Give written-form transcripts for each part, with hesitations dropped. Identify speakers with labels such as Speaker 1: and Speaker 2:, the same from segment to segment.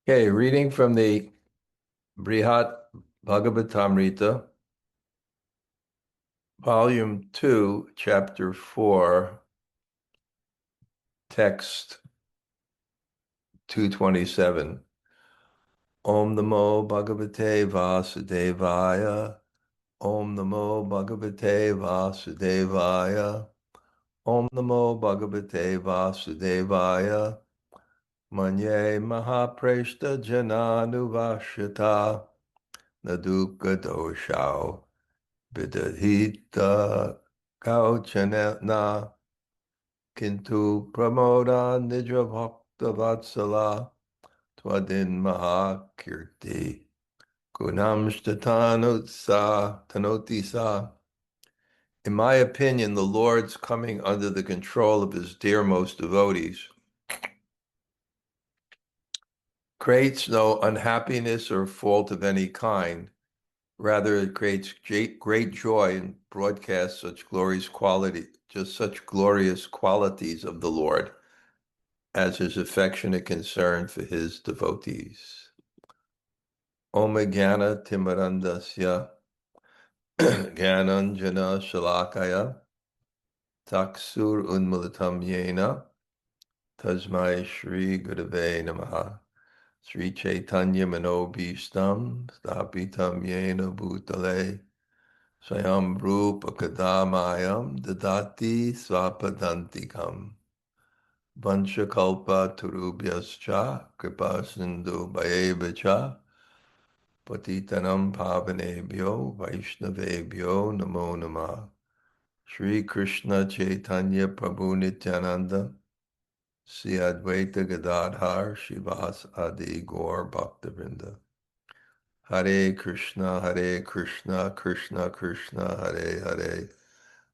Speaker 1: Okay, reading from the Bṛhad-bhāgavatāmṛta, Volume 2, Chapter 4, Text 227. Om Namo Bhagavate Vasudevaya. Om Namo Bhagavate Vasudevaya. Om Namo Bhagavate Vasudevaya. Manye mahā-preṣṭha-janānuvaśyatā. Duḥkha-doṣau. Vidadhīta kaucana kintu pramodaṁ nija-bhakta-vatsala tvādīn mahā-kīrti-guṇāṁs tanoti. In my opinion, the Lord's coming under the control of his dearmost devotees creates no unhappiness or fault of any kind. Rather, it creates great joy and broadcasts such glorious qualities of the Lord as his affectionate concern for his devotees. Om jnana-timirandasya jnananjana shalakaya taksur unmilitam yena tasmai Shri Gurave Namaha. Sri Chaitanya Manobhishtam Sthapitam Yena Bhutale Swayam Rupa Kadamayam Dadati Swapadantikam Vanchakalpa Turubhyascha Kripa Sindhu Bhayevacha Patitanam Pavanebhyo Vaishnavebhyo Namo Namah. Sri Krishna Chaitanya Prabhu Nityananda Sri Advaita Gadadhar Shivas Adi Gaur Bhaktivinoda. Hare Krishna, Krishna Krishna, Hare Hare,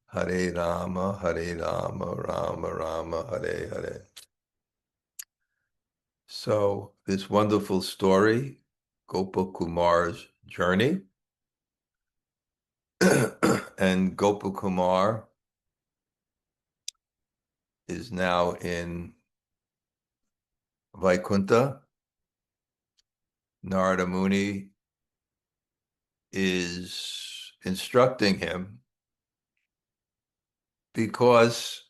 Speaker 1: Hare Rama, Rama Rama, Hare Hare. So this wonderful story, Gopakumar's journey, and Gopakumar is now in Vaikuntha. Narada Muni is instructing him because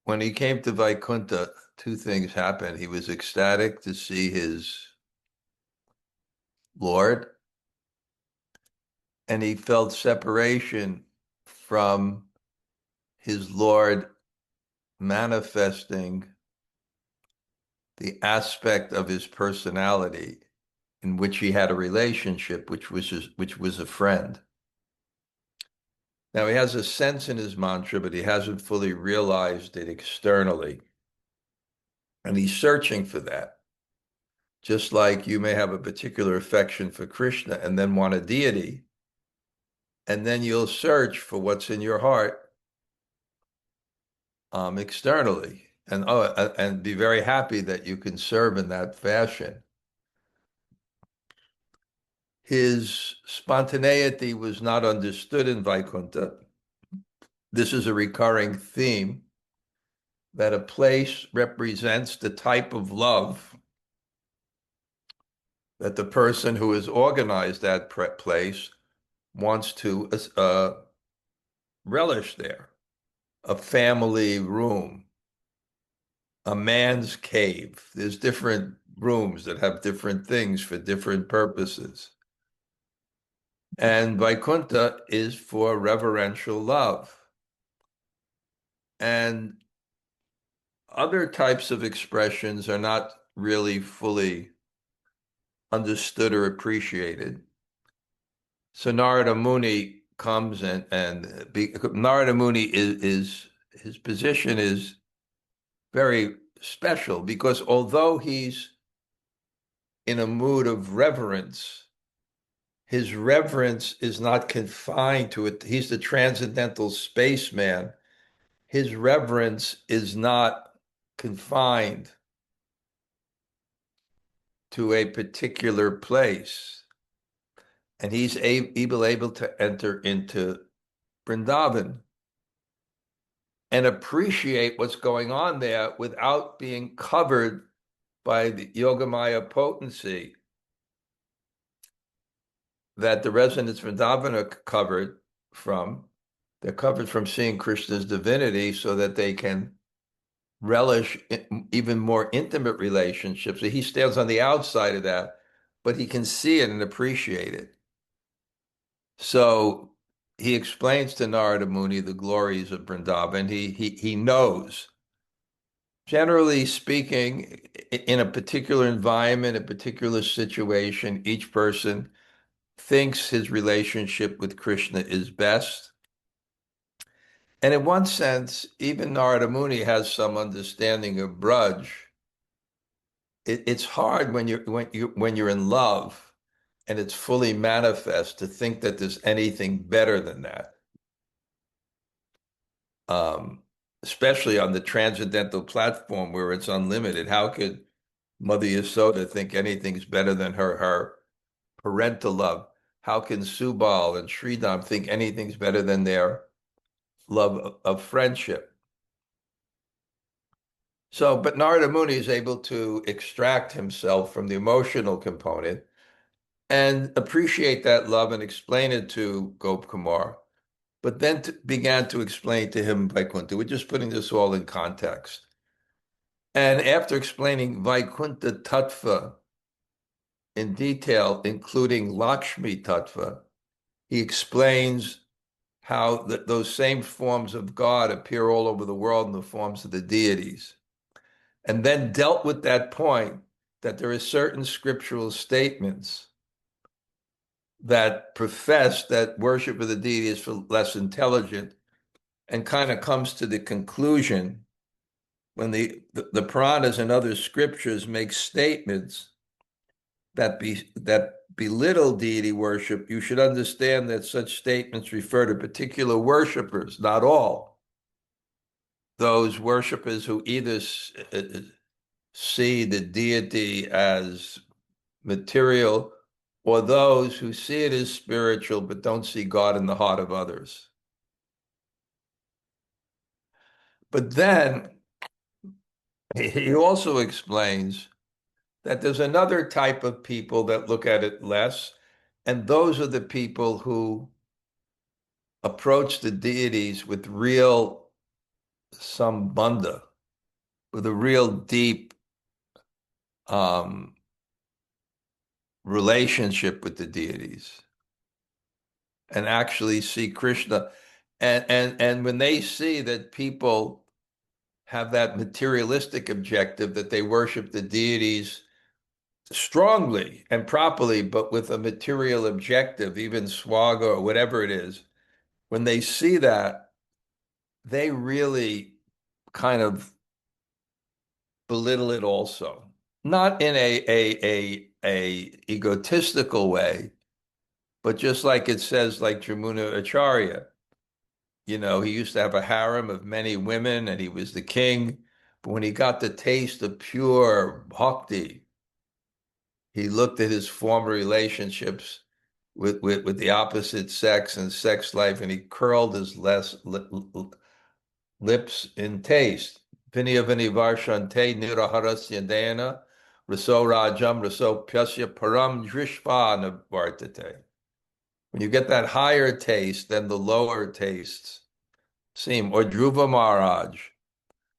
Speaker 1: when he came to Vaikuntha, two things happened. He was ecstatic to see his Lord, and he felt separation from his Lord manifesting the aspect of his personality in which he had a relationship, which was a friend. Now he has a sense in his mantra, but he hasn't fully realized it externally. And he's searching for that. Just like you may have a particular affection for Krishna and then want a deity, and then you'll search for what's in your heart externally, and be very happy that you can serve in that fashion. His spontaneity was not understood in Vaikuntha. This is a recurring theme, that a place represents the type of love that the person who has organized that place wants to relish there. A family room, a man's cave. There's different rooms that have different things for different purposes. And Vaikuntha is for reverential love. And other types of expressions are not really fully understood or appreciated. So Narada Muni comes and Narada Muni is his position is very special, because although he's in a mood of reverence, his reverence is not confined to it. He's the transcendental spaceman. His reverence is not confined to a particular place. And he's able to enter into Vrindavan and appreciate what's going on there without being covered by the Yogamaya potency that the residents of Vrindavan are covered from. They're covered from seeing Krishna's divinity so that they can relish even more intimate relationships. So he stands on the outside of that, but he can see it and appreciate it. So he explains to Narada Muni the glories of Vrindavan. He knows. Generally speaking, in a particular environment, a particular situation, each person thinks his relationship with Krishna is best. And in one sense, even Narada Muni has some understanding of Braj. It's hard when you're in love and it's fully manifest to think that there's anything better than that. Especially on the transcendental platform where it's unlimited. How could Mother Yasoda think anything's better than her parental love? How can Subal and Sridham think anything's better than their love of friendship? So, but Narada Muni is able to extract himself from the emotional component and appreciate that love and explain it to Gopkumar, but then began to explain to him Vaikuntha. We're just putting this all in context. And after explaining Vaikuntha Tattva in detail, including Lakshmi Tattva, he explains how those same forms of God appear all over the world in the forms of the deities. And then dealt with that point that there are certain scriptural statements that profess that worship of the deity is for less intelligent, and kind of comes to the conclusion when the Puranas and other scriptures make statements that belittle deity worship, you should understand that such statements refer to particular worshipers, not all. Those worshipers who either see the deity as material, or those who see it as spiritual but don't see God in the heart of others. But then he also explains that there's another type of people that look at it less, and those are the people who approach the deities with real sambandha, with a real deep relationship with the deities, and actually see Krishna. And when they see that people have that materialistic objective, that they worship the deities strongly and properly, but with a material objective, even swaga or whatever it is, when they see that, they really kind of belittle it also. Not in a egotistical way, but just like it says, like Jamuna Acharya, he used to have a harem of many women and he was the king. But when he got the taste of pure bhakti, he looked at his former relationships with the opposite sex and sex life, and he curled his lips in taste. Vinaya Vinivarshante Niraharasya Dana Raso Rajam Raso Pyasya Param Drishva Navartate. When you get that higher taste, then the lower tastes seem. Or Dhruva Maharaj,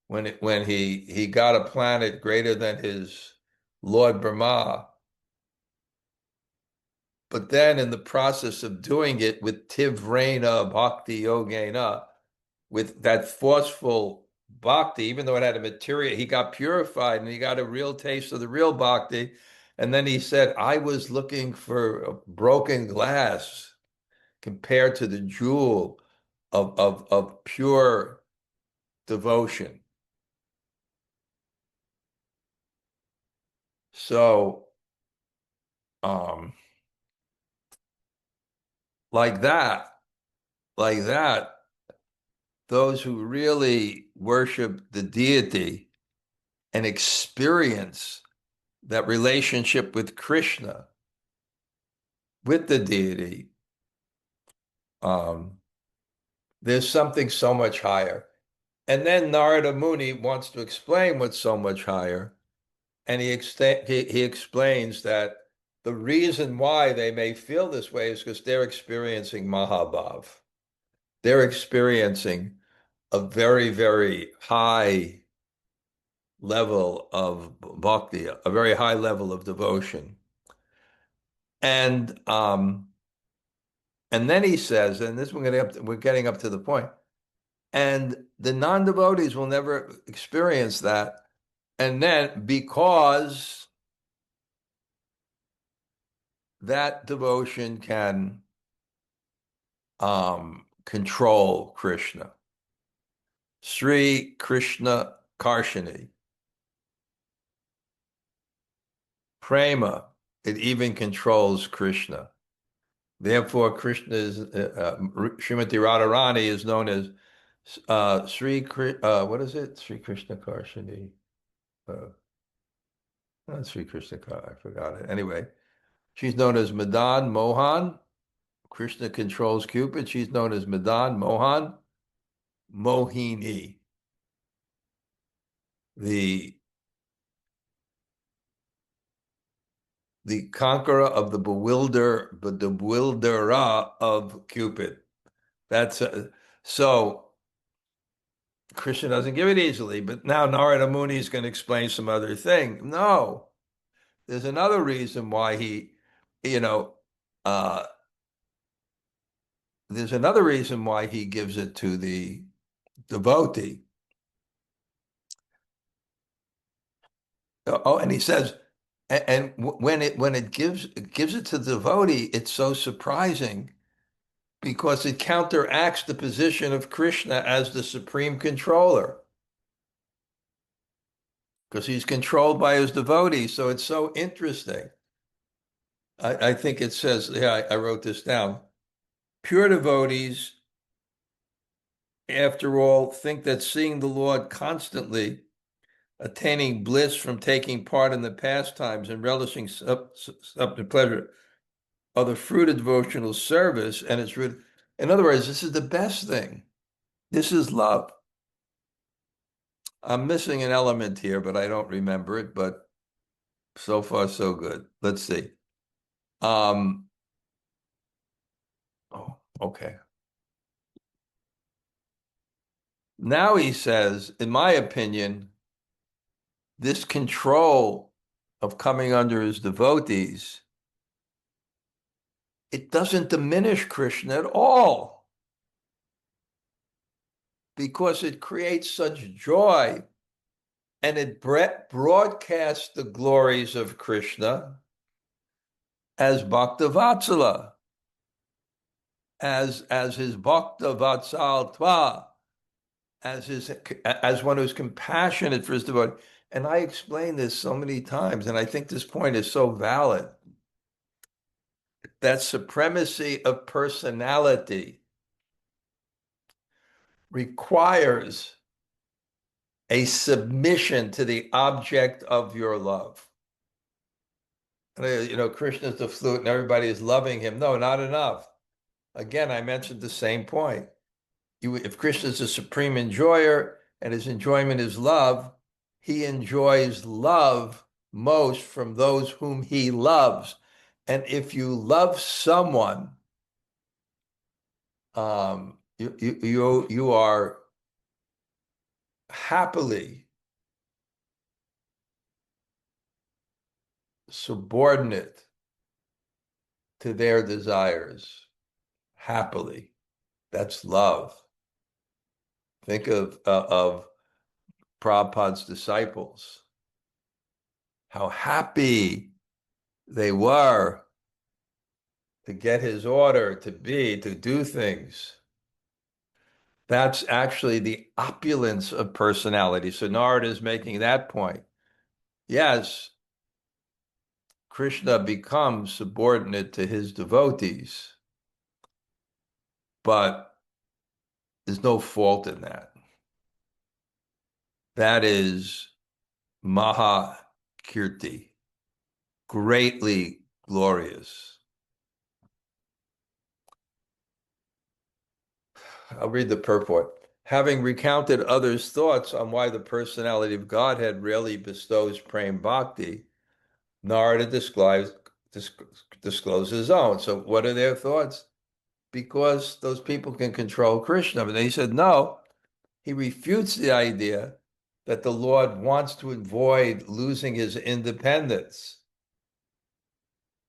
Speaker 1: when he got a planet greater than his Lord Brahma, but then in the process of doing it with Tivrena Bhakti Yogena, with that forceful bhakti, even though it had a material, he got purified and he got a real taste of the real bhakti. And then he said, I was looking for a broken glass compared to the jewel of pure devotion. So, like that, those who really worship the deity and experience that relationship with Krishna, with the deity, there's something so much higher. And then Narada Muni wants to explain what's so much higher And he explains that the reason why they may feel this way is because they're experiencing mahabhav. They're experiencing a very, very high level of bhakti, a very high level of devotion. And then he says, and this we're getting up to the point, and the non-devotees will never experience that. And then because that devotion can control Krishna. Sri Krishna Karshani. Prema, it even controls Krishna. Therefore, Krishna is, Srimati Radharani is known as what is it? Sri Krishna Karshani. Not Sri Krishna I forgot it. Anyway, she's known as Madan Mohan. Krishna controls Cupid. She's known as Madan Mohan Mohini. The conqueror of the bewilderer of Cupid. That's so Krishna doesn't give it easily, but now Narada Muni is going to explain some other thing. No, there's another reason why he, there's another reason why he gives it to the devotee. Oh, and he says, and when it gives it to the devotee, it's so surprising because it counteracts the position of Krishna as the supreme controller. Because he's controlled by his devotees. So it's so interesting. I think it says, yeah, I wrote this down. Pure devotees, after all, think that seeing the Lord constantly, attaining bliss from taking part in the pastimes and relishing up to pleasure are the fruit of devotional service, and it's root. In other words, this is the best thing. This is love. I'm missing an element here, but I don't remember it, but so far so good. Let's see. Oh, okay. Now he says, in my opinion, this control of coming under his devotees, it doesn't diminish Krishna at all because it creates such joy and it broadcasts the glories of Krishna as Bhakta-vatsala, as his Bhakta-vatsala, as one who's compassionate for his devotee. And I explained this so many times, and I think this point is so valid. That supremacy of personality requires a submission to the object of your love. Krishna's the flute and everybody is loving him. No, not enough. Again, I mentioned the same point. If Krishna is the supreme enjoyer and his enjoyment is love, he enjoys love most from those whom he loves. And if you love someone, you are happily subordinate to their desires. Happily. That's love. Think of Prabhupada's disciples. How happy they were to get his order, to do things. That's actually the opulence of personality. So Narada is making that point. Yes, Krishna becomes subordinate to his devotees, but there's no fault in that. That is mahā-kīrti, greatly glorious. I'll read the purport. having recounted others' thoughts on why the personality of Godhead rarely bestows prema bhakti, Narada discloses his own. So what are their thoughts? Because those people can control Krishna. But he said, no, he refutes the idea that the Lord wants to avoid losing his independence.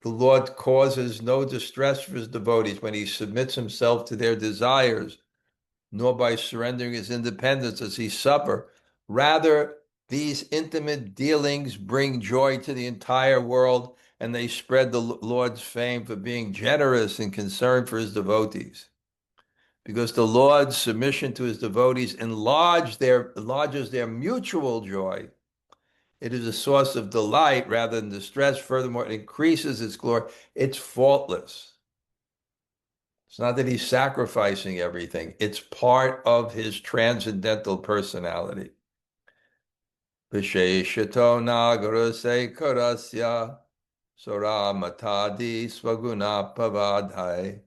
Speaker 1: The Lord causes no distress for his devotees when he submits himself to their desires, nor by surrendering his independence does he suffer. Rather, these intimate dealings bring joy to the entire world, and they spread the Lord's fame for being generous and concerned for his devotees. Because the Lord's submission to his devotees enlarges their mutual joy. It is a source of delight rather than distress. Furthermore, it increases its glory. It's faultless. It's not that he's sacrificing everything. It's part of his transcendental personality. Visheshato nagarase karasya suramatadi swaguna pavadhai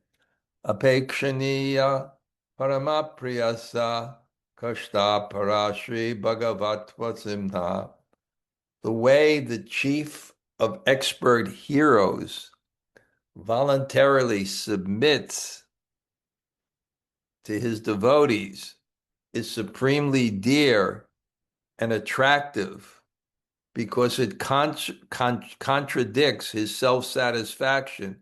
Speaker 1: apekshaniya paramapriyasa kashta parashri bhagavatvasimha. The way the chief of expert heroes voluntarily submits to his devotees is supremely dear and attractive because it contradicts his self-satisfaction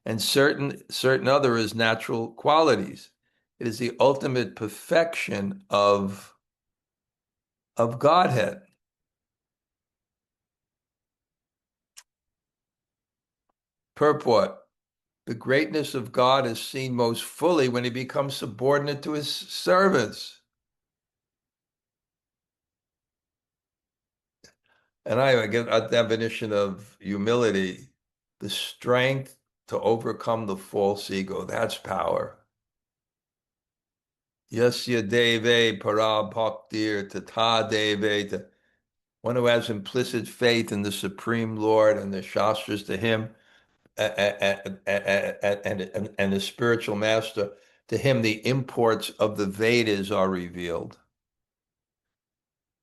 Speaker 1: and certain other his natural qualities. It is the ultimate perfection of Godhead. Purport: the greatness of God is seen most fully when he becomes subordinate to his servants. And I get a definition of humility, the strength to overcome the false ego. That's power. Yasya deve para bhaktir tata deve. One who has implicit faith in the Supreme Lord and the Shastras, to him, and the spiritual master, to him the imports of the Vedas are revealed.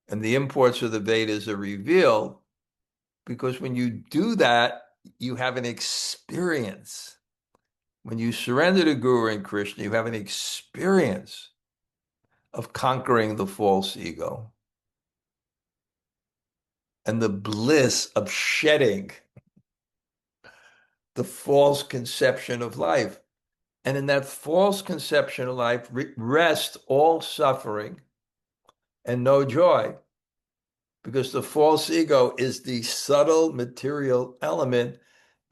Speaker 1: And the imports of the Vedas are revealed because when you do that, you have an experience. When you surrender to Guru and Krishna, you have an experience of conquering the false ego and the bliss of shedding the false conception of life. And in that false conception of life rests all suffering and no joy, because the false ego is the subtle material element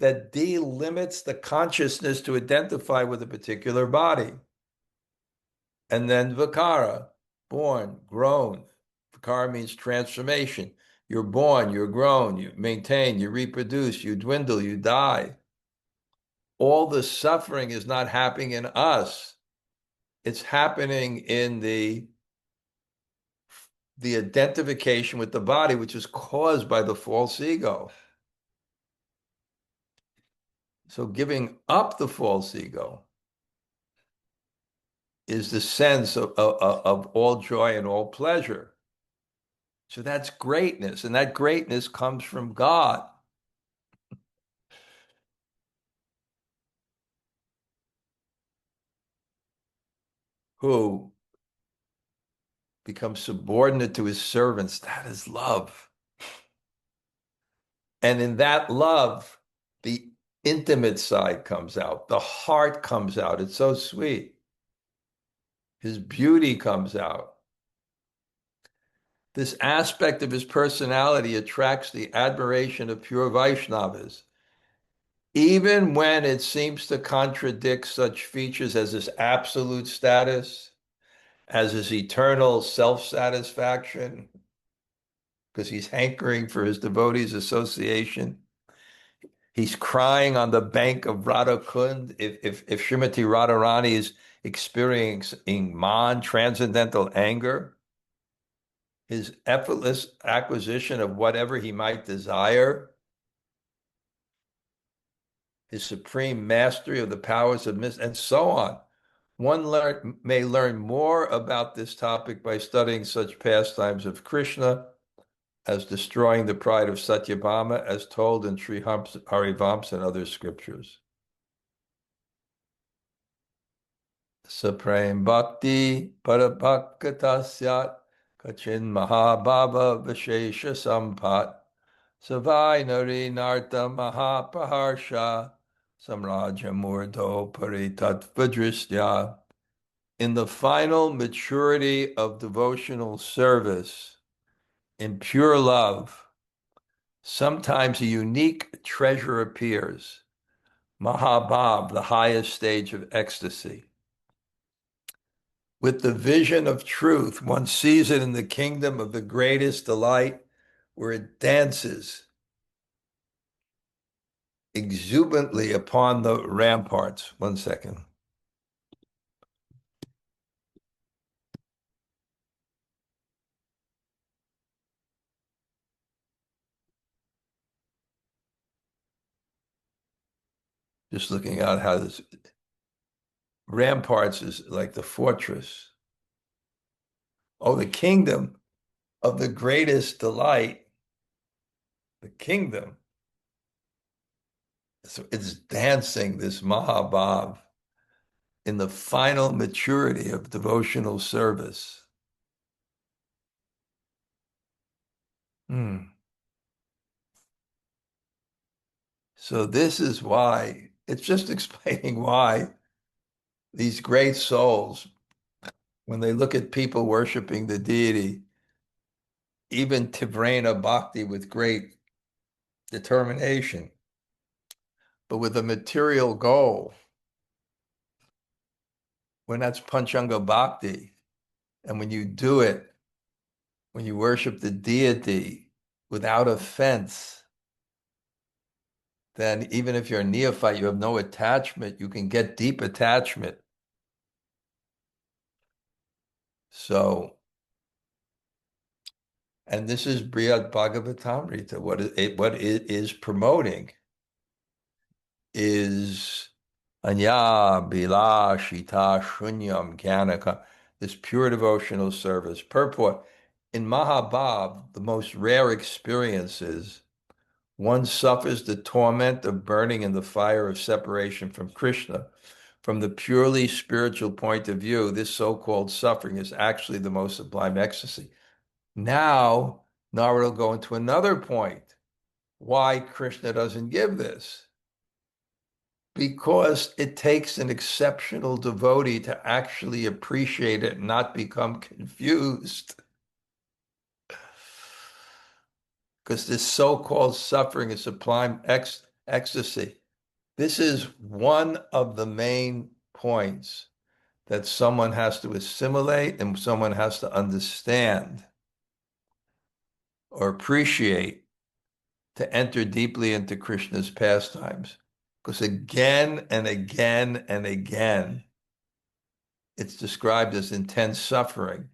Speaker 1: that delimits the consciousness to identify with a particular body. And then vikara, born, grown. Vikara means transformation. You're born, you're grown, you maintain, you reproduce, you dwindle, you die. All the suffering is not happening in us. It's happening in the identification with the body, which is caused by the false ego. So giving up the false ego is the sense of all joy and all pleasure. So that's greatness, and that greatness comes from God. Who becomes subordinate to his servants. That is love. And in that love, the intimate side comes out. The heart comes out. It's so sweet. His beauty comes out. This aspect of his personality attracts the admiration of pure Vaishnavas, even when it seems to contradict such features as his absolute status, as his eternal self-satisfaction, because he's hankering for his devotees' association. He's crying on the bank of Radha Kund. If Srimati Radharani is experiencing transcendental anger, his effortless acquisition of whatever he might desire, his supreme mastery of the powers of mist, and so on. One may learn more about this topic by studying such pastimes of Krishna as destroying the pride of Satyabhama, as told in Sri Harivamsa and other scriptures. Supreme Bhakti Parabhakatasyat Kachin Mahabhava Vishesha Sampat Savai Nari Narta Mahapraharsha Samraja Murdo Paritattvadristya. In the final maturity of devotional service, in pure love, sometimes a unique treasure appears, mahā-bhāv, the highest stage of ecstasy. With the vision of truth, one sees it in the kingdom of the greatest delight, where it dances exuberantly upon the ramparts. 1 second. Just looking at how this ramparts is like the fortress. Oh, the kingdom of the greatest delight, the kingdom. So it's dancing, this mahā-bhāv, in the final maturity of devotional service. So this is why, it's just explaining why these great souls, when they look at people worshiping the deity, even Tivrena Bhakti with great determination, but with a material goal, when that's Panchanga Bhakti, and when you do it, when you worship the deity without offense, then even if you're a neophyte, you have no attachment, you can get deep attachment. So, and this is Bṛhad-bhāgavatāmṛta. What it is promoting is anya-bhilashita shunyam jnanaka, this pure devotional service. Purport, in mahā-bhāv, the most rare experiences, one suffers the torment of burning in the fire of separation from Krishna. From the purely spiritual point of view, this so-called suffering is actually the most sublime ecstasy. Now, Narada will go into another point, why Krishna doesn't give this. Because it takes an exceptional devotee to actually appreciate it and not become confused. Because this so-called suffering is sublime ecstasy. This is one of the main points that someone has to assimilate and someone has to understand or appreciate to enter deeply into Krishna's pastimes. Because again and again and again, it's described as intense suffering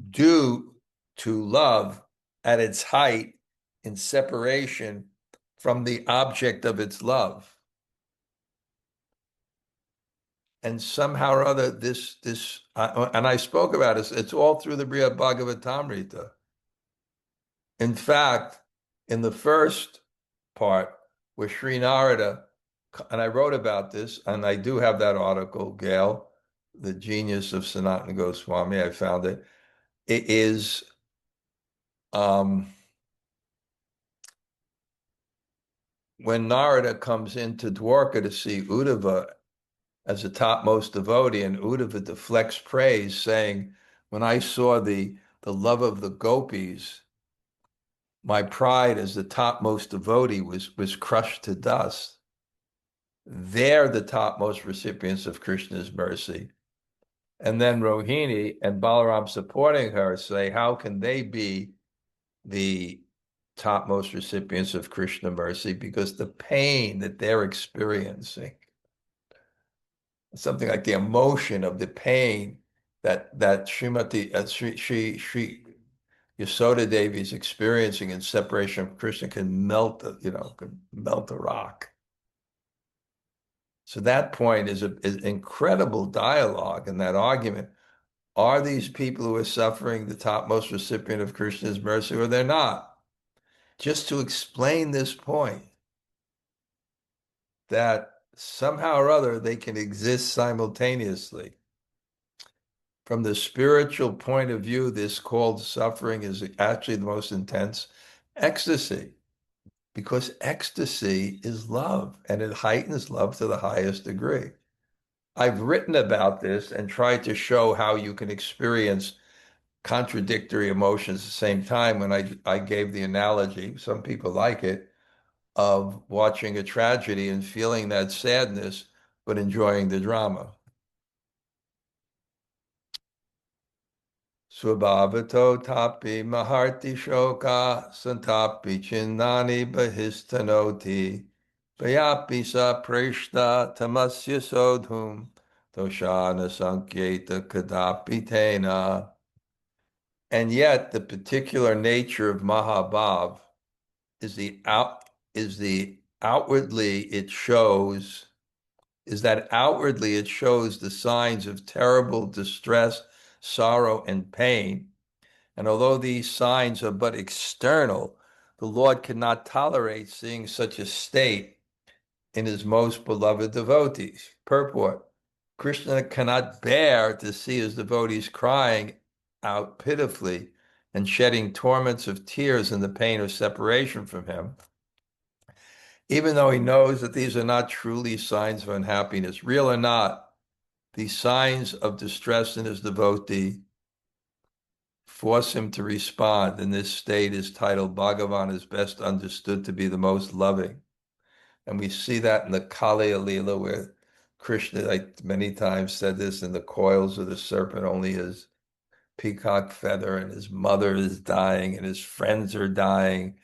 Speaker 1: due to love at its height in separation from the object of its love. And somehow or other, and I spoke about it, it's all through the Bṛhad-bhāgavatāmṛta. In fact, in the first part, where Sri Narada, and I wrote about this, and I do have that article, Gail, The Genius of Sanatana Goswami, I found it. It is when Narada comes into Dwarka to see Uddhava as the topmost devotee, and Uddhava deflects praise, saying, when I saw the love of the gopis, my pride as the topmost devotee was crushed to dust. They're the topmost recipients of Krishna's mercy. And then Rohini and Balaram supporting her say, how can they be the topmost recipients of Krishna mercy? Because the pain that they're experiencing, something like the emotion of the pain that Srimati Sri Yasoda Devi is experiencing in separation from Krishna can melt a rock. So that point is an incredible dialogue in that argument. Are these people who are suffering the topmost recipient of Krishna's mercy, or they're not? Just to explain this point, that somehow or other they can exist simultaneously. From the spiritual point of view, this called suffering is actually the most intense ecstasy, because ecstasy is love, and it heightens love to the highest degree. I've written about this and tried to show how you can experience contradictory emotions at the same time when I gave the analogy, some people like it, of watching a tragedy and feeling that sadness, but enjoying the drama. Svabhavato tapi maharti shoka santapi chinnani bahistanoti bayapi sa preshta tamasya sodhum doshana sankyeta kadapi tena. And yet the particular nature of Mahabhav is the outwardly it shows is that outwardly it shows the signs of terrible distress, sorrow, and pain. And although these signs are but external, the Lord cannot tolerate seeing such a state in his most beloved devotees. Purport: Krishna cannot bear to see his devotees crying out pitifully and shedding torments of tears in the pain of separation from him, even though he knows that these are not truly signs of unhappiness. Real or not, these signs of distress in his devotee force him to respond, and this state is titled Bhagavan is best understood to be the most loving. And we see that in the Kali Leela, where Krishna, like many times said this, in the coils of the serpent, only his peacock feather, and his mother is dying, and his friends are dying,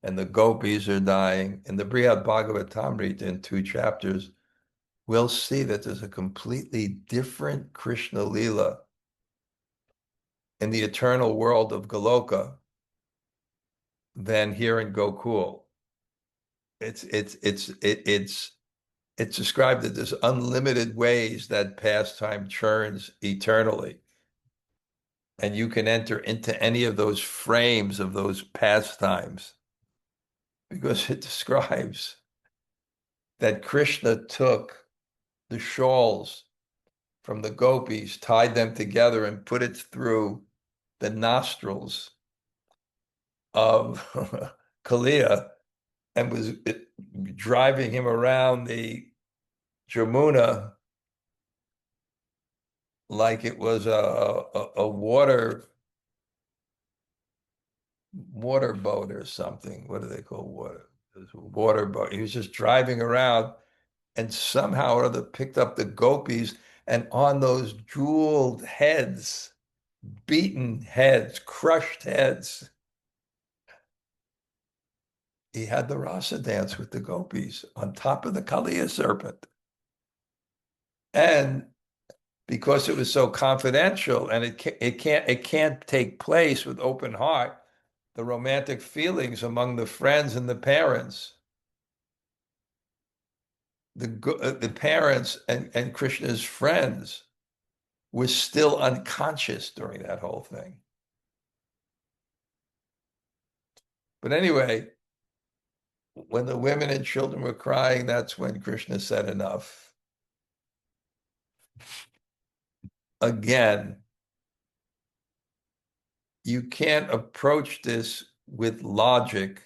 Speaker 1: and the gopis are dying. In the Bṛhad-bhāgavatāmṛta, in 2 chapters, we'll see that there's a completely different Krishna Leela in the eternal world of Goloka than here in Gokul. It's described that there's unlimited ways that pastime churns eternally. And you can enter into any of those frames of those pastimes, because it describes that Krishna took the shawls from the gopis, tied them together, and put it through the nostrils of Kalia, and was driving him around the Jamuna like it was a water boat or something. What do they call water? Water boat. He was just driving around, and somehow or other picked up the gopis, and on those jeweled heads, beaten heads, crushed heads, he had the rasa dance with the gopis on top of the Kaliya serpent. And because it was so confidential, and it can't take place with open heart, the romantic feelings among the friends and the parents, the parents and Krishna's friends were still unconscious during that whole thing. But anyway, when the women and children were crying, that's when Krishna said enough. Again, you can't approach this with logic,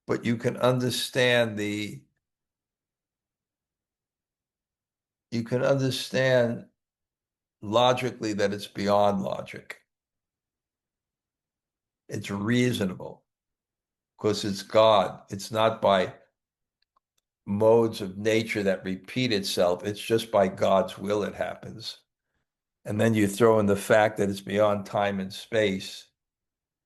Speaker 1: but you can understand logically that it's beyond logic. It's reasonable because it's God. It's not by modes of nature that repeat itself. It's just by God's will it happens. And then you throw in the fact that it's beyond time and space.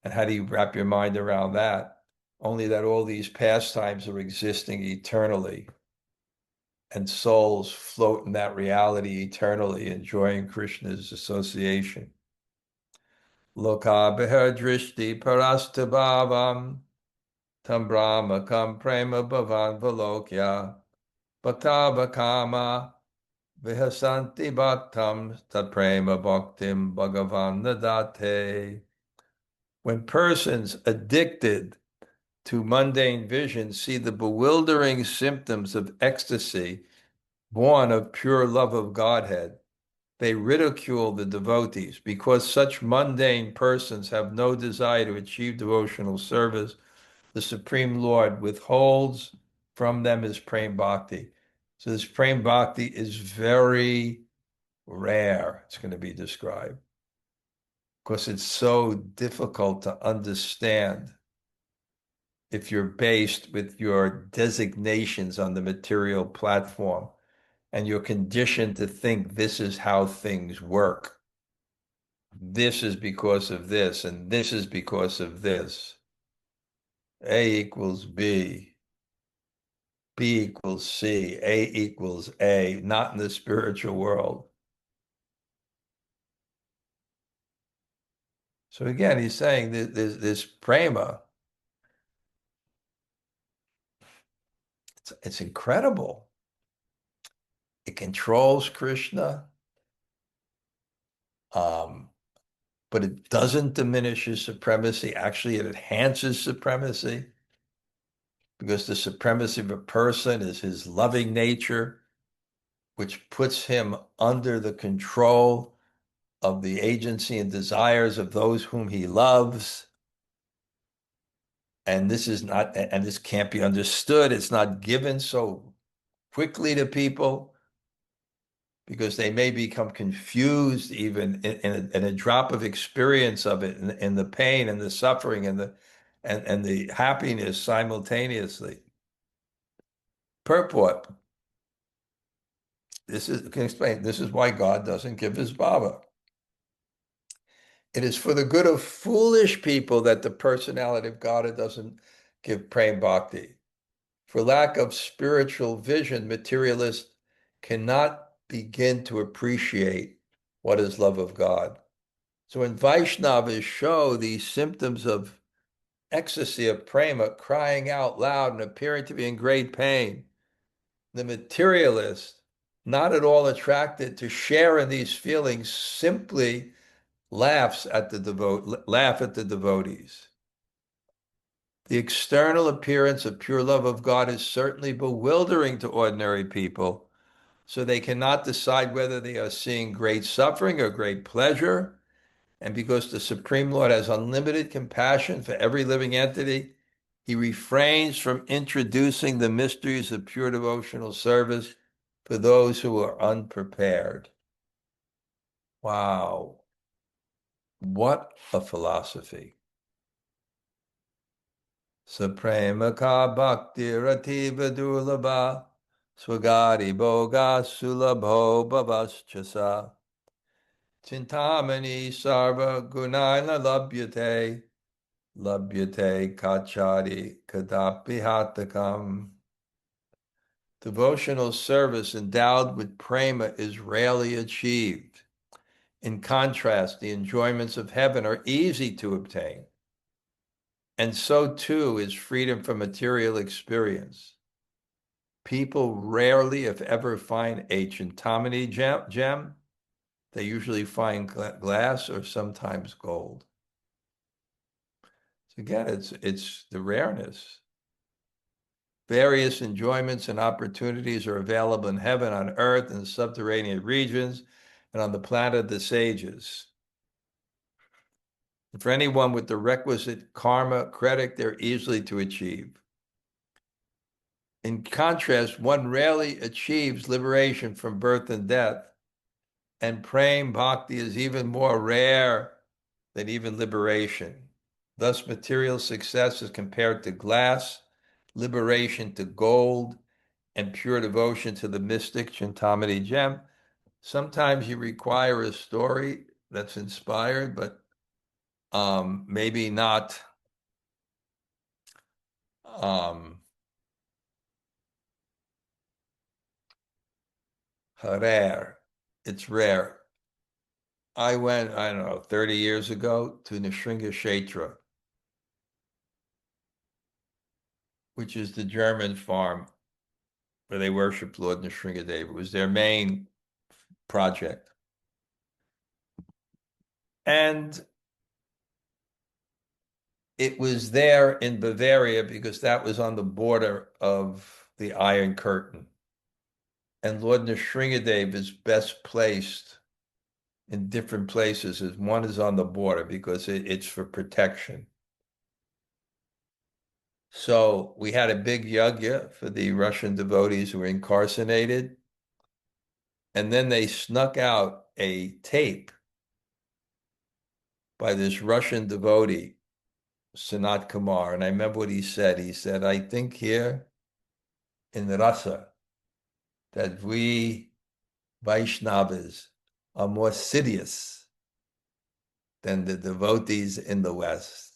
Speaker 1: And how do you wrap your mind around that? Only that all these pastimes are existing eternally, and souls float in that reality eternally, enjoying Krishna's association. Loka drishti parasta bhavam tam brahma kam prema bhavan valokya bhakta-vakama vihasanti bhaktam taprema bhaktim bhagavan nadate. When persons addicted to mundane visions see the bewildering symptoms of ecstasy born of pure love of Godhead, they ridicule the devotees because such mundane persons have no desire to achieve devotional service. The Supreme Lord withholds from them his prem bhakti. So this prem bhakti is very rare, it's going to be described, because it's so difficult to understand if you're based with your designations on the material platform and you're conditioned to think this is how things work. This is because of this, and this is because of this. A equals B, B equals C, A equals A, not in the spiritual world. So again, he's saying that this prema, it's incredible. It controls Krishna, but it doesn't diminish his supremacy. Actually, it enhances supremacy, because the supremacy of a person is his loving nature, which puts him under the control of the agency and desires of those whom he loves. And this can't be understood. It's not given so quickly to people, because they may become confused even in a drop of experience of it, in the pain and the suffering and the happiness simultaneously. Purport. Can explain. This is why God doesn't give his bhava. It is for the good of foolish people that the personality of God doesn't give prem bhakti. For lack of spiritual vision, materialists cannot begin to appreciate what is love of God. So when Vaishnavas show these symptoms of ecstasy of prema, crying out loud and appearing to be in great pain, the materialist, not at all attracted to share in these feelings, simply laugh at the devotees. The external appearance of pure love of God is certainly bewildering to ordinary people, so they cannot decide whether they are seeing great suffering or great pleasure. And because the Supreme Lord has unlimited compassion for every living entity, he refrains from introducing the mysteries of pure devotional service for those who are unprepared. Wow. What a philosophy. Suprema ka bhakti rativa durlabha swagari bhoga sulabho bhavaschasa chintamani sarva gunaina labhyate kachari kadapi hatakam. Devotional service endowed with prema is rarely achieved. In contrast, the enjoyments of heaven are easy to obtain. And so too is freedom from material experience. People rarely, if ever, find a chintamani gem. They usually find glass or sometimes gold. So again, it's the rareness. Various enjoyments and opportunities are available in heaven, on earth, in the subterranean regions, and on the planet of the sages. And for anyone with the requisite karma credit, they're easily to achieve. In contrast, one rarely achieves liberation from birth and death, and prem bhakti is even more rare than even liberation. Thus, material success is compared to glass, liberation to gold, and pure devotion to the mystic Chintamani gem. Sometimes you require a story that's inspired, but maybe not rare. It's rare. I went, I don't know, 30 years ago to Nishringa Kshetra, which is the German farm where they worshiped Lord Nrsimhadev. It was their main project. And it was there in Bavaria because that was on the border of the Iron Curtain. And Lord Nrsimhadev is best placed in different places. As one is on the border because it's for protection. So we had a big yajna for the Russian devotees who were incarcerated. And then they snuck out a tape by this Russian devotee, Sanat Kumar. And I remember what he said. He said, I think here in Rasa that we Vaishnavas are more serious than the devotees in the West.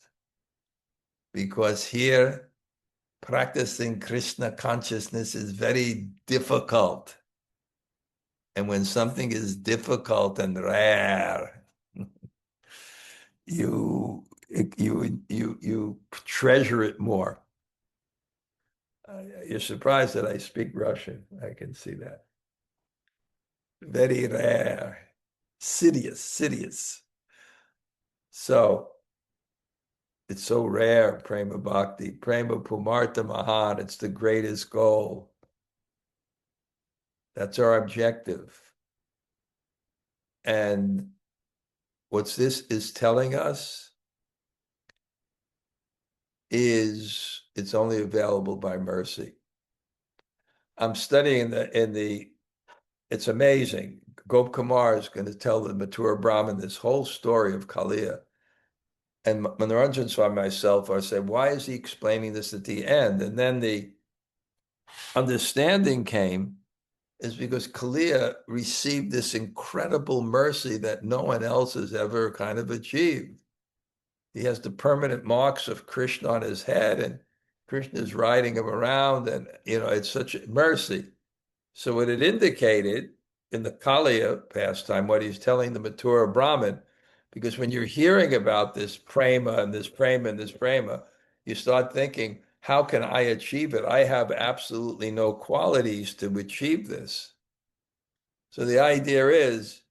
Speaker 1: Because here, practicing Krishna consciousness is very difficult. And when something is difficult and rare, you treasure it more. You're surprised that I speak Russian. I can see that. Very rare. Serious. So it's so rare, prema bhakti. Prema pumartha mahan. It's the greatest goal. That's our objective. And what this is telling us is it's only available by mercy. I'm studying it's amazing. Gop Kumar is going to tell the Mathura Brahmin this whole story of Kaliya. And Manoranjan Swami and myself are saying, why is he explaining this at the end? And then the understanding came is because Kaliya received this incredible mercy that no one else has ever kind of achieved. He has the permanent marks of Krishna on his head, and Krishna is riding him around, and it's such a mercy. So what it indicated in the Kaliya pastime, what he's telling the Mathura Brahmin, because when you're hearing about this prema and this prema and this prema, you start thinking, how can I achieve it? I have absolutely no qualities to achieve this. So the idea is,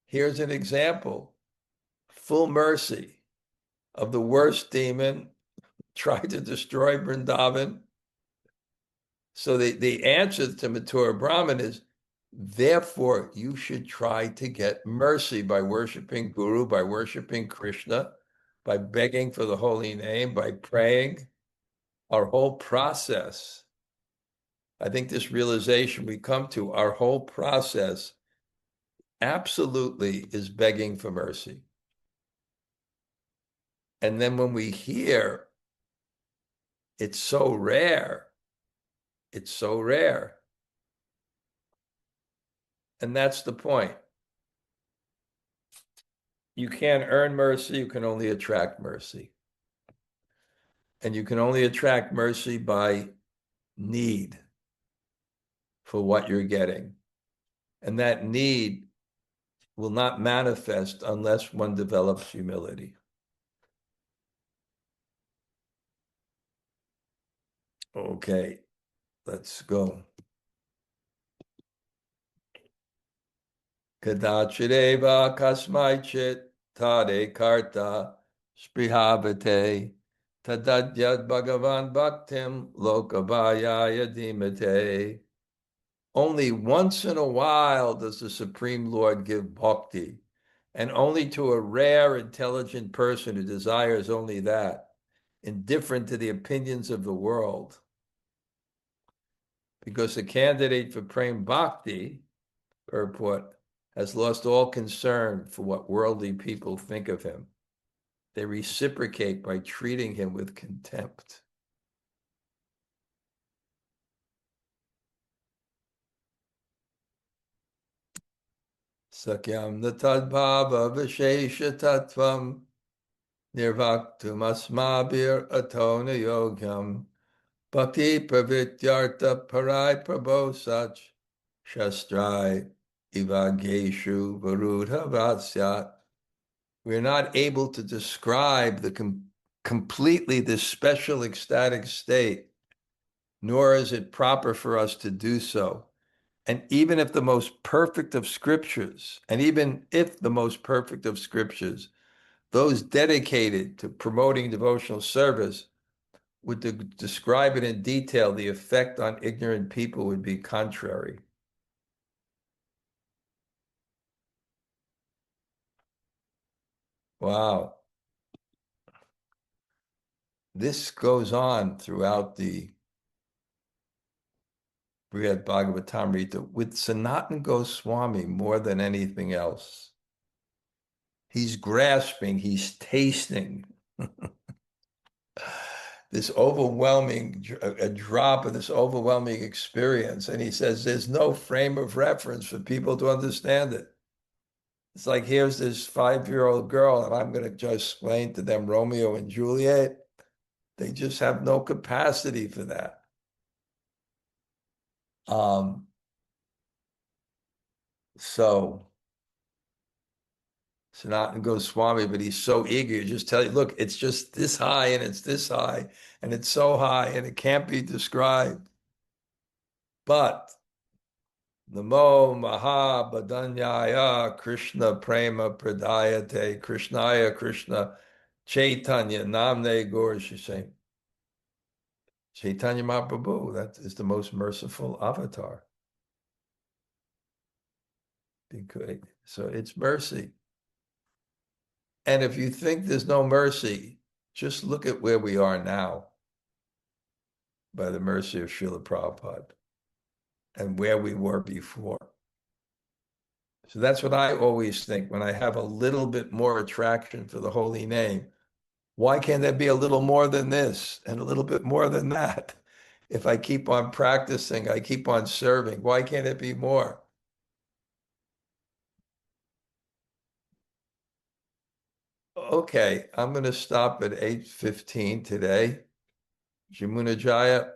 Speaker 1: here's an example, full mercy of the worst demon, tried to destroy Vrindavan. So the answer to Mathura Brahmin is, therefore, you should try to get mercy by worshiping Guru, by worshiping Krishna, by begging for the holy name, by praying. Our whole process, I think this realization we come to, our whole process absolutely is begging for mercy. And then when we hear, it's so rare. And that's the point. You can't earn mercy, you can only attract mercy. And you can only attract mercy by need for what you're getting. And that need will not manifest unless one develops humility. Okay, let's go. Kadachideva kasmaichit tade karta sprihavate tadadyad bhagavan bhaktim lokabhayaya dhimate. Only once in a while does the Supreme Lord give bhakti, and only to a rare, intelligent person who desires only that, indifferent to the opinions of the world. Because the candidate for prem bhakti, purport, has lost all concern for what worldly people think of him. They reciprocate by treating him with contempt. Sakyam natadbhava vishesha tattvam nirvaktum asmabhir atona yogyam bhakti pravityartha parai prabhosach shastrai ivageshu varudha-vasyat. We're not able to describe completely this special ecstatic state nor is it proper for us to do so. And even if the most perfect of scriptures, those dedicated to promoting devotional service would describe it in detail, the effect on ignorant people would be contrary. Wow. This goes on throughout the Bṛhad-bhāgavatāmṛta with Sanatana Goswami more than anything else. He's grasping, he's tasting this overwhelming, a drop of this overwhelming experience. And he says there's no frame of reference for people to understand it. It's like, here's this 5-year-old girl, and I'm going to just explain to them Romeo and Juliet. They just have no capacity for that. So Sanatana Goswami, but he's so eager to just tell you, look, it's just this high, and it's this high, and it's so high, and it can't be described. But Namo mahā-bhadanyaya Krishna prema pradayate Krishnaya Krishna Chaitanya Namne Gaur Shishim. Chaitanya Mahaprabhu, that is the most merciful avatar. So it's mercy. And if you think there's no mercy, just look at where we are now by the mercy of Srila Prabhupada and where we were before. So that's what I always think when I have a little bit more attraction for the holy name. Why can't there be a little more than this and a little bit more than that? If I keep on practicing, I keep on serving, why can't it be more? Okay, I'm going to stop at 8:15 today. Jamuna Jaya.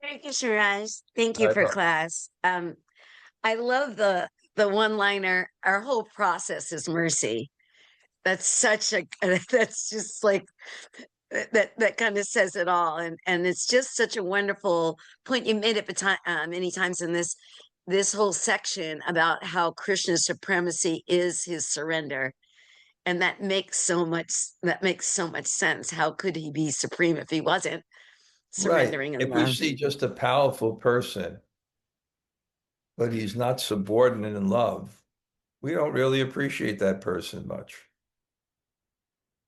Speaker 2: Thank you, Suraj. Thank you for class. I love the one-liner. Our whole process is mercy. That's such a that's just like that kind of says it all, and it's just such a wonderful point you made it many times in this whole section about how Krishna's supremacy is his surrender, and that makes so much sense. How could he be supreme if he wasn't surrendering?
Speaker 1: Right. If we see just a powerful person, but he's not subordinate in love, we don't really appreciate that person much.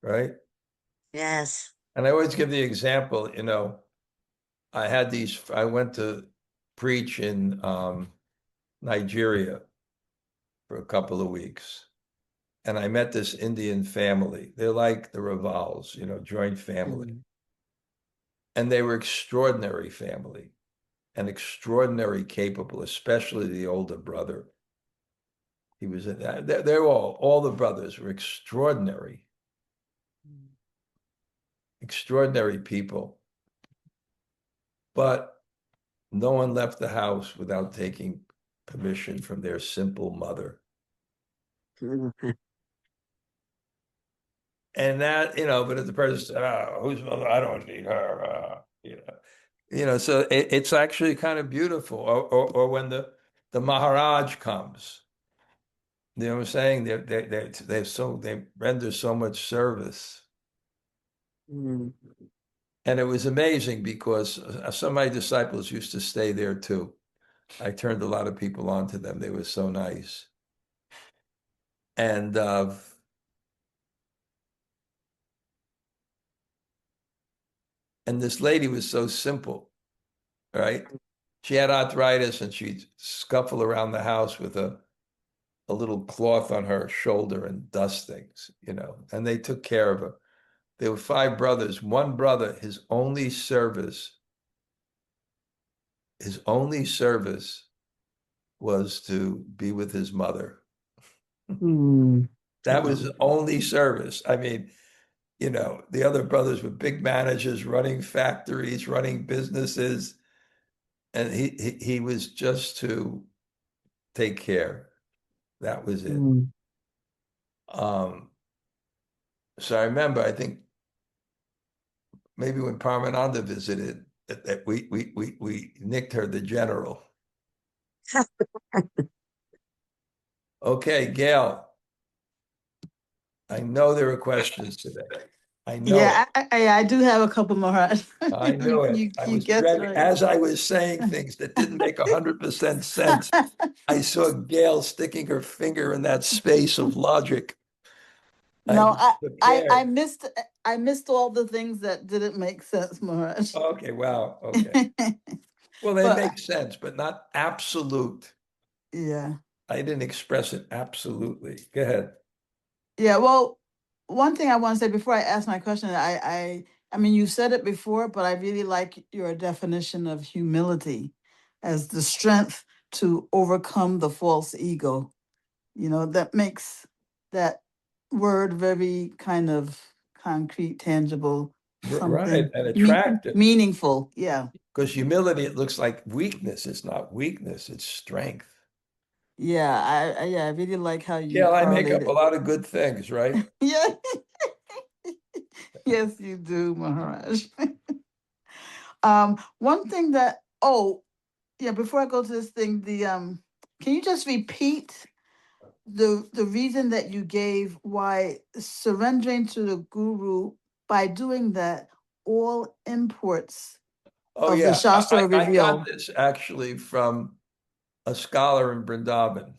Speaker 1: Right?
Speaker 2: Yes.
Speaker 1: And I always give the example, I went to preach in Nigeria for a couple of weeks. And I met this Indian family. They're like the Ravals, joint family. Mm. And they were extraordinary family and extraordinary capable, especially the older brother. He was, they're all the brothers were extraordinary. Extraordinary people. But no one left the house without taking permission from their simple mother. And that, but if the person said, whose mother? I don't need her, so it's actually kind of beautiful. Or when the Maharaj comes, you know what I'm saying? They render so much service. Mm. And it was amazing because some of my disciples used to stay there too. I turned a lot of people on to them. They were so nice. And this lady was so simple, right? She had arthritis and she'd scuffle around the house with a little cloth on her shoulder and dust things, and they took care of her. There were 5 brothers. One brother, his only service was to be with his mother. That was his only service. I mean, the other brothers were big managers, running factories, running businesses, and he was just to take care. That was it. So I remember, I think maybe when Paramananda visited, that we nicked her the general. Okay, Gail. I know there are questions today. I know.
Speaker 3: Yeah, I do have a couple more.
Speaker 1: I know it. I was right. As I was saying things that didn't make 100% sense, I saw Gail sticking her finger in that space of logic.
Speaker 3: No, I missed all the things that didn't make sense, Maharaj.
Speaker 1: Okay, wow. Okay. Well, they make sense, but not absolute.
Speaker 3: Yeah.
Speaker 1: I didn't express it absolutely. Go ahead.
Speaker 3: Yeah, well, one thing I want to say before I ask my question, I mean, you said it before, but I really like your definition of humility as the strength to overcome the false ego. You know, that makes that word very kind of concrete, tangible,
Speaker 1: Right, and attractive.
Speaker 3: Meaningful, yeah.
Speaker 1: Because humility, it looks like weakness. It's not weakness, it's strength.
Speaker 3: Yeah, I really like how you
Speaker 1: I make up a lot of good things, right?
Speaker 3: Yeah. Yes, you do, Maharaj. One thing that, before I go to this thing, can you just repeat the reason that you gave why surrendering to the guru, by doing that, all imports of the Shastra are revealed?
Speaker 1: I got this actually from a scholar in Vrindavan.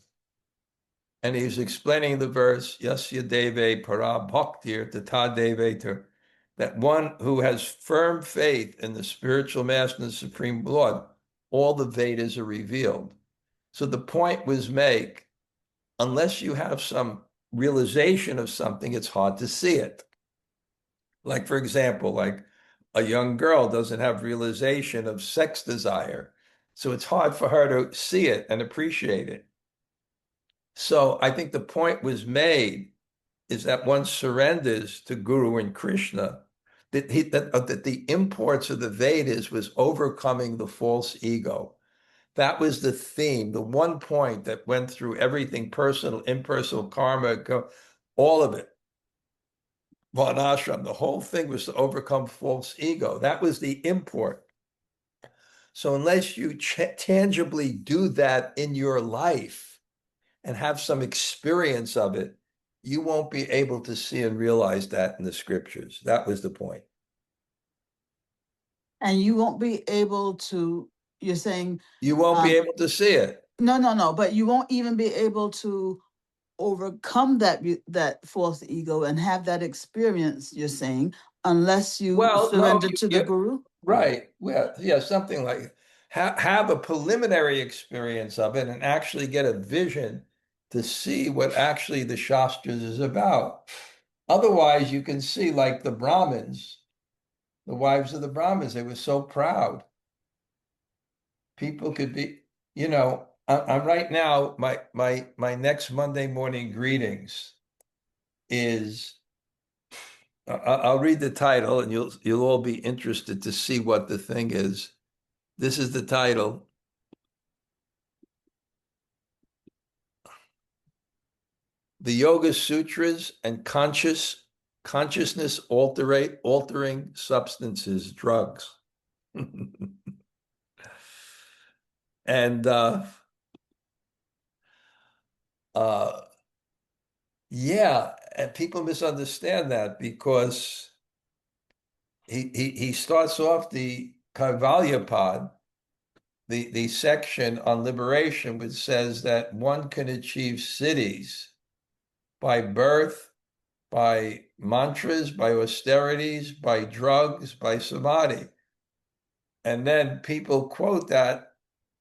Speaker 1: And he's explaining the verse, Yasya Deve Para Bhaktir Tata Deveter, that one who has firm faith in the spiritual master and the Supreme Lord, all the Vedas are revealed. So the point was made, unless you have some realization of something, it's hard to see it. Like, for example, like a young girl doesn't have realization of sex desire. So it's hard for her to see it and appreciate it. So I think the point was made is that one surrenders to Guru and Krishna, that the imports of the Vedas was overcoming the false ego. That was the theme, the one point that went through everything, personal, impersonal, karma, all of it. Varnashram, the whole thing was to overcome false ego. That was the import. So unless you tangibly do that in your life and have some experience of it, you won't be able to see and realize that in the scriptures. That was the point.
Speaker 3: And you won't be able to, you're saying...
Speaker 1: You won't be able to see it.
Speaker 3: No, but you won't even be able to overcome that false ego and have that experience, you're saying, unless you surrender to the Guru?
Speaker 1: Right. Well, yeah, something like have a preliminary experience of it and actually get a vision to see what actually the Shastras is about. Otherwise, you can see like the Brahmins, the wives of the Brahmins, they were so proud. People could be, I'm right now, my next Monday morning greetings is, I'll read the title and you'll all be interested to see what the thing is. This is the title. The Yoga Sutras and consciousness altering substances, drugs. And and people misunderstand that because he starts off the Kaivalya the section on liberation, which says that one can achieve siddhis by birth, by mantras, by austerities, by drugs, by samadhi. And then people quote that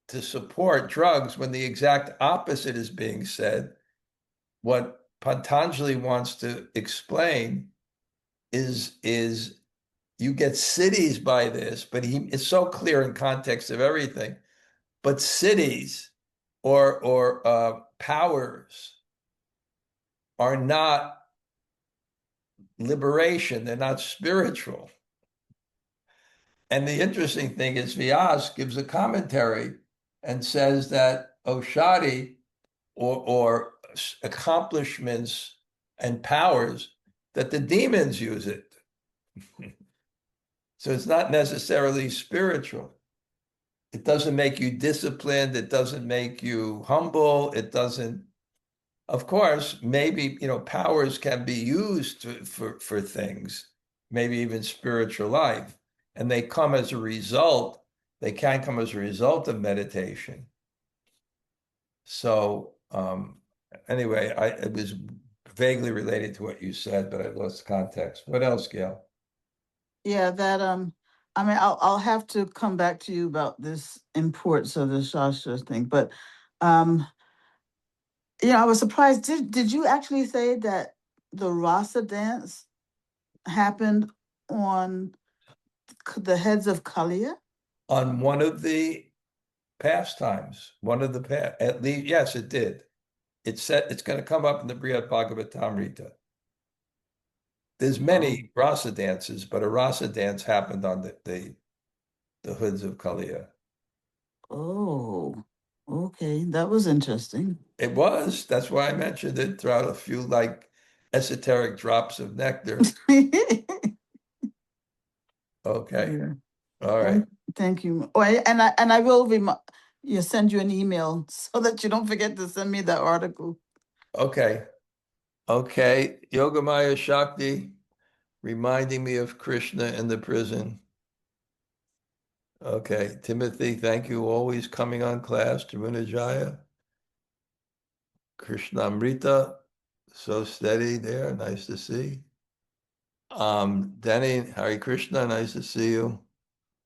Speaker 1: to support drugs when the exact opposite is being said. What Patanjali wants to explain is you get siddhis by this, but it's so clear in context of everything. But siddhis or powers are not liberation. They're not spiritual. And the interesting thing is Vyasa gives a commentary and says that Oshadi or accomplishments and powers, that the demons use it. So it's not necessarily spiritual. It doesn't make you disciplined. It doesn't make you humble. It doesn't, of course, maybe, powers can be used for things, maybe even spiritual life, and they come as a result. They can come as a result of meditation. So anyway, it was vaguely related to what you said, but I lost context. What else, Gail?
Speaker 3: Yeah, that I mean, I'll have to come back to you about this importance of the Shastra thing, but I was surprised. Did you actually say that the rasa dance happened on the heads of Kaliya?
Speaker 1: On one of the pastimes, at least, yes, it did. It's going to come up in the Bṛhad-bhāgavatāmṛta. There's many rasa dances, but a rasa dance happened on the hoods of Kaliya.
Speaker 3: Oh, okay. That was interesting.
Speaker 1: It was. That's why I mentioned it throughout a few esoteric drops of nectar. Okay.
Speaker 3: Yeah.
Speaker 1: All right.
Speaker 3: Thank you. Oh, and I will send you an email so that you don't forget to send me that article.
Speaker 1: Okay. Okay. Yogamaya Shakti, reminding me of Krishna in the prison. Okay. Timothy, thank you. Always coming on class. Tarunajaya. Krishnamrita, so steady there. Nice to see. Denny, Hare Krishna, nice to see you.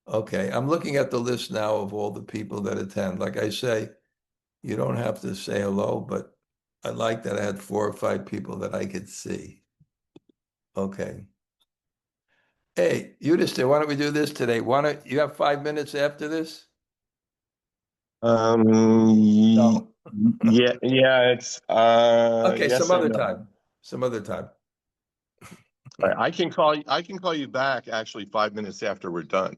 Speaker 1: Okay, I'm looking at the list now of all the people that attend. Like I say, you don't have to say hello, but I like that I had 4 or 5 people that I could see. Okay. Hey, Yudhisthira, why don't we do this today? Why don't you have 5 minutes after this? No.
Speaker 4: Yeah, it's
Speaker 1: Okay,
Speaker 4: yes
Speaker 1: some other
Speaker 4: and no.
Speaker 1: time. Some other time.
Speaker 4: I can call you back actually 5 minutes after we're done.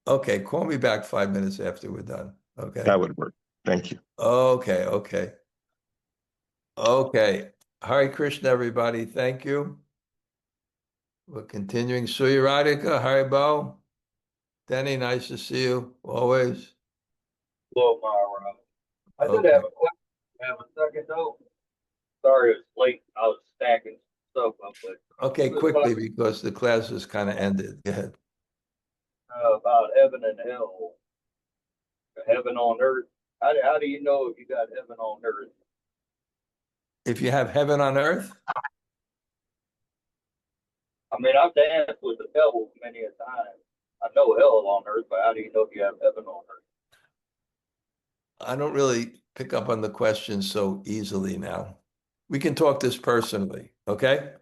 Speaker 1: Okay, call me back 5 minutes after we're done. Okay.
Speaker 4: That would work. Thank you.
Speaker 1: Okay. Hare Krishna, everybody. Thank you. We're continuing. Surya Radhika, Haribo. Denny, nice to see you. Always.
Speaker 5: Hello, Myra. I did
Speaker 1: Okay.
Speaker 5: have a question. Have a second though. Sorry it's late. I was stacking stuff up, but
Speaker 1: Okay,
Speaker 5: we were
Speaker 1: quickly,
Speaker 5: talking
Speaker 1: because the class has kind of ended. Go ahead.
Speaker 5: about heaven and hell, heaven on earth. How do you know if you got heaven on earth?
Speaker 1: If you have heaven on earth,
Speaker 5: I mean, I've danced with the devil many a time. I know hell on earth, but how do you know if you have heaven on earth?
Speaker 1: I don't really pick up on the question so easily now. We can talk this personally, okay?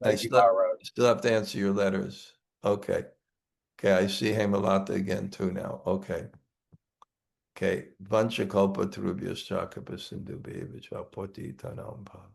Speaker 1: I
Speaker 5: Thank you, Myra.
Speaker 1: still have to answer your letters. Okay. Okay, I see Hemalata again too now. Okay. Okay. Vanchakalpa Tarubhyas Chakapa Sindhu Bhava Poti Tanam Bhava.